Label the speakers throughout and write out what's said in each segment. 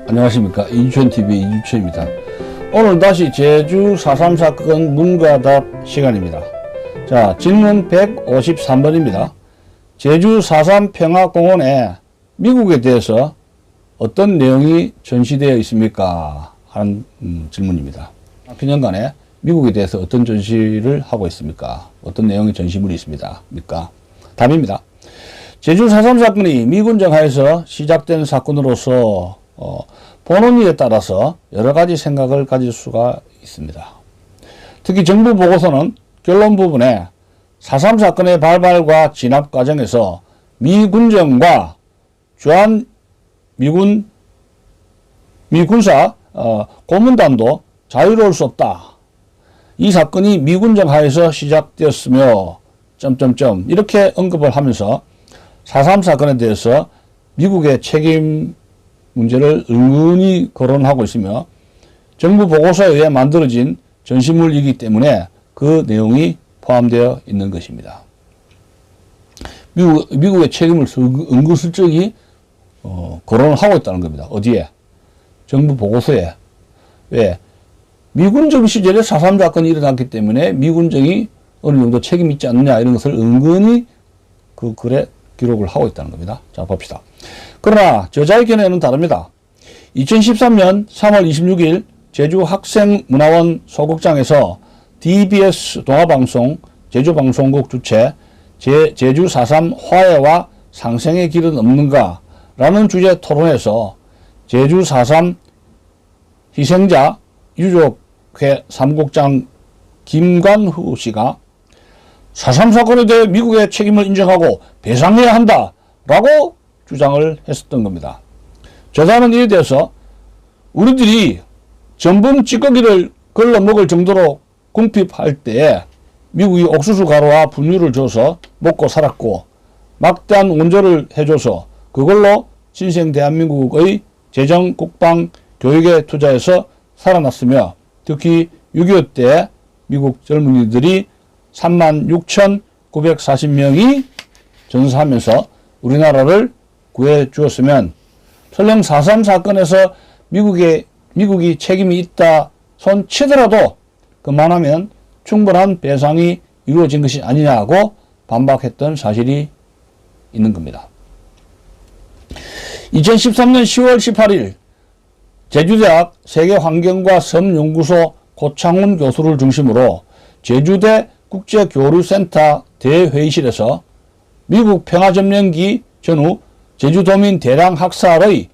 Speaker 1: 안녕하십니까. 이주천TV 이주천입니다. 오늘 다시 제주 4.3 사건 문과답 시간입니다. 자, 질문 153번입니다. 제주 4.3 평화공원에 미국에 대해서 어떤 내용이 전시되어 있습니까? 하는 질문입니다. 4년간에 미국에 대해서 어떤 전시를 하고 있습니까? 어떤 내용의 전시물이 있습니까? 답입니다. 제주 4.3 사건이 미군정 하에서 시작된 사건으로서 보는 이에 따라서 여러 가지 생각을 가질 수가 있습니다. 특히 정부 보고서는 결론 부분에 4.3 사건의 발발과 진압 과정에서 미군정과 주한 미군사 고문단도 자유로울 수 없다. 이 사건이 미군정 하에서 시작되었으며 이렇게 언급을 하면서 4.3 사건에 대해서 미국의 책임 문제를 은근히 거론하고 있으며 정부 보고서에 의해 만들어진 전시물이기 때문에 그 내용이 포함되어 있는 것입니다. 미국의 책임을 은근슬쩍이 거론을 하고 있다는 겁니다. 어디에? 정부 보고서에. 왜? 미군정 시절에 4.3 사건이 일어났기 때문에 미군정이 어느 정도 책임이 있지 않느냐 이런 것을 은근히 그 글에 기록을 하고 있다는 겁니다. 자, 봅시다. 그러나 저자의 견해는 다릅니다. 2013년 3월 26일 제주 학생문화원 소극장에서 DBS 동아방송 제주방송국 주최 제주 4.3 화해와 상생의 길은 없는가 라는 주제 토론에서 제주 4.3 희생자 유족회 사무국장 김관후 씨가 4.3 사건에 대해 미국의 책임을 인정하고 배상해야 한다 라고 주장을 했었던 겁니다. 저자는 이에 대해서 우리들이 전분 찌꺼기를 걸러 먹을 정도로 궁핍할 때에 미국이 옥수수 가루와 분유를 줘서 먹고 살았고 막대한 원조를 해줘서 그걸로 신생 대한민국의 재정, 국방, 교육에 투자해서 살아났으며 특히 6.25 때 미국 젊은이들이 36,940명이 전사하면서 우리나라를 구해 주었으면 설령 4.3 사건에서 미국이 책임이 있다 손 치더라도 그만하면 충분한 배상이 이루어진 것이 아니냐고 반박했던 사실이 있는 겁니다. 2013년 10월 18일 제주대학 세계환경과 섬연구소 고창훈 교수를 중심으로 제주대 국제교류센터 대회의실에서 미국 평화점령기 전후 제주도민 대량 학살의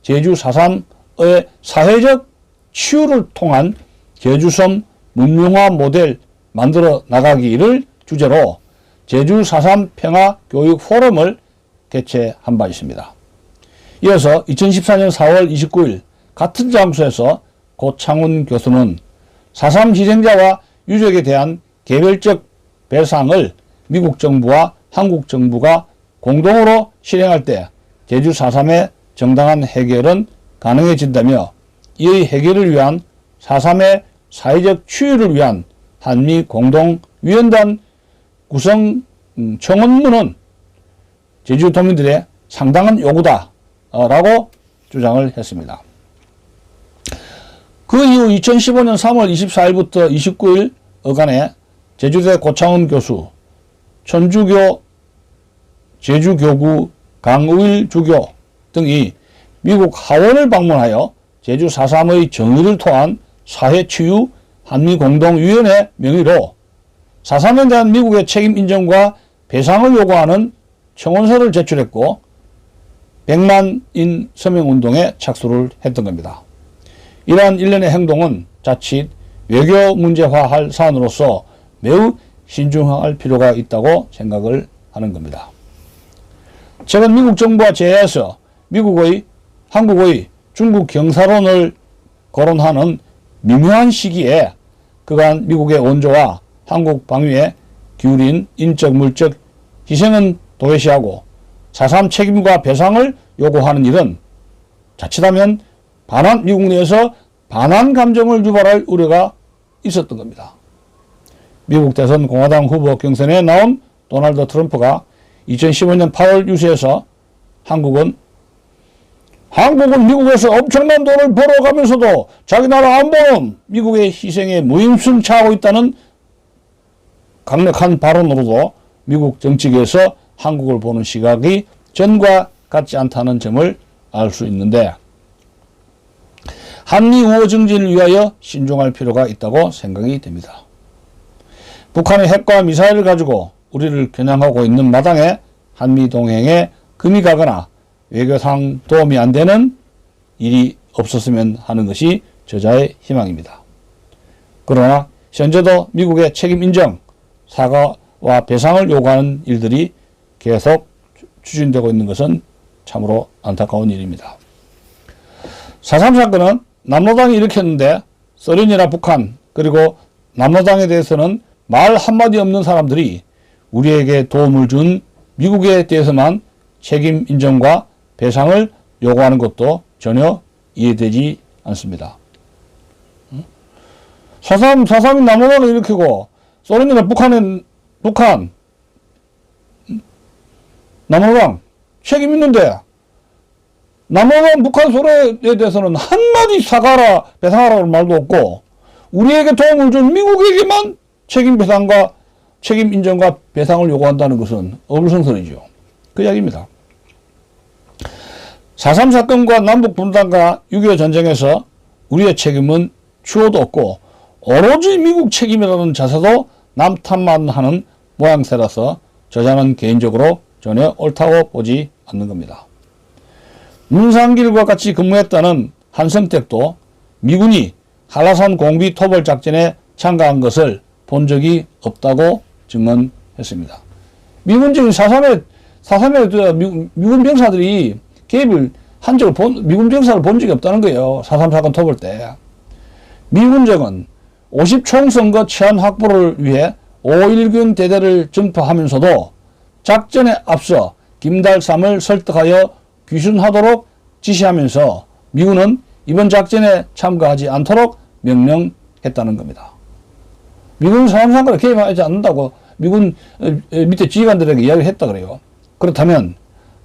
Speaker 1: 제주 4.3의 사회적 치유를 통한 제주섬 문명화 모델 만들어 나가기를 주제로 제주 4.3 평화교육 포럼을 개최한 바 있습니다. 이어서 2014년 4월 29일 같은 장소에서 고창훈 교수는 4.3 희생자와 유족에 대한 개별적 배상을 미국 정부와 한국 정부가 공동으로 실행할 때 제주 4.3의 정당한 해결은 가능해진다며 이의 해결을 위한 4.3의 사회적 치유를 위한 한미 공동위원단 구성 청원문은 제주도민들의 상당한 요구다 라고 주장을 했습니다. 그 이후 2015년 3월 24일부터 29일 어간에 제주대 고창훈 교수, 천주교 제주교구 강의일 주교 등이 미국 하원을 방문하여 제주 4.3의 정의를 토한 사회치유 한미공동위원회 명의로 4.3에 대한 미국의 책임 인정과 배상을 요구하는 청원서를 제출했고 100만인 서명운동에 착수를 했던 겁니다. 이러한 일련의 행동은 자칫 외교 문제화할 사안으로서 매우 신중할 필요가 있다고 생각을 하는 겁니다. 최근 미국 정부와 제해에서 한국의 중국 경사론을 거론하는 미묘한 시기에 그간 미국의 원조와 한국 방위에 기울인 인적 물적 희생은 도외시하고 4.3 책임과 배상을 요구하는 일은 자칫하면 미국 내에서 반한 감정을 유발할 우려가 있었던 겁니다. 미국 대선 공화당 후보 경선에 나온 도널드 트럼프가 2015년 8월 유세에서 한국은 한국은 미국에서 엄청난 돈을 벌어가면서도 자기 나라 안보는 미국의 희생에 무임승차하고 있다는 강력한 발언으로도 미국 정치계에서 한국을 보는 시각이 전과 같지 않다는 점을 알 수 있는데, 한미 우호 증진을 위하여 신중할 필요가 있다고 생각이 됩니다. 북한의 핵과 미사일을 가지고 우리를 겨냥하고 있는 마당에 한미 동행에 금이 가거나 외교상 도움이 안 되는 일이 없었으면 하는 것이 저자의 희망입니다. 그러나 현재도 미국의 책임 인정, 사과와 배상을 요구하는 일들이 계속 추진되고 있는 것은 참으로 안타까운 일입니다. 4.3 사건은 남로당이 일으켰는데 소련이나 북한 그리고 남로당에 대해서는 말 한마디 없는 사람들이 우리에게 도움을 준 미국에 대해서만 책임 인정과 배상을 요구하는 것도 전혀 이해되지 않습니다. 4.3이 남로당을 일으키고 소련이나 북한 남로당 책임 있는데 남로당 북한 소련에 대해서는 한마디 사과라 배상하라는 말도 없고 우리에게 도움을 준 미국에게만 책임 배상과 책임 인정과 배상을 요구한다는 것은 어불성설이죠. 그 이야기입니다. 4.3 사건과 남북 분단과 6.25 전쟁에서 우리의 책임은 추호도 없고 오로지 미국 책임이라는 자세도 남탓만 하는 모양새라서 저자는 개인적으로 전혀 옳다고 보지 않는 겁니다. 문상길과 같이 근무했다는 한성택도 미군이 한라산 공비 토벌 작전에 참가한 것을 본 적이 없다고 증언했습니다. 미군적인 4.3에 미군 병사들이 개입을 한 적을 미군 병사를 본 적이 없다는 거예요. 4.3 사건 토벌 때. 미군정은 50총선거 치안 확보를 위해 5.1군 대대를 전파하면서도 작전에 앞서 김달삼을 설득하여 귀순하도록 지시하면서 미군은 이번 작전에 참가하지 않도록 명령했다는 겁니다. 미군은 4.3 사건에 개입하지 않는다고 미군 밑에 지휘관들에게 이야기를 했다 그래요. 그렇다면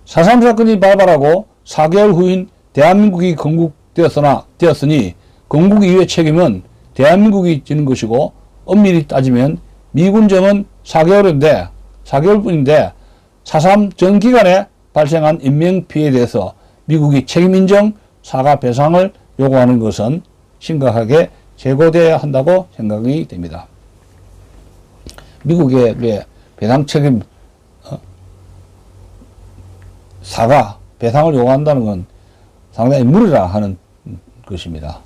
Speaker 1: 4.3 사건이 발발하고 4개월 후인 대한민국이 건국되었으니 건국 이후의 책임은 대한민국이 지는 것이고 엄밀히 따지면 미군정은 4개월뿐인데 4.3 전 기간에 발생한 인명피해에 대해서 미국이 책임 인정, 사과 배상을 요구하는 것은 심각하게 재고되어야 한다고 생각이 됩니다. 미국의 배상 책임, 사과, 배상을 요구한다는 건 상당히 무리라 하는 것입니다.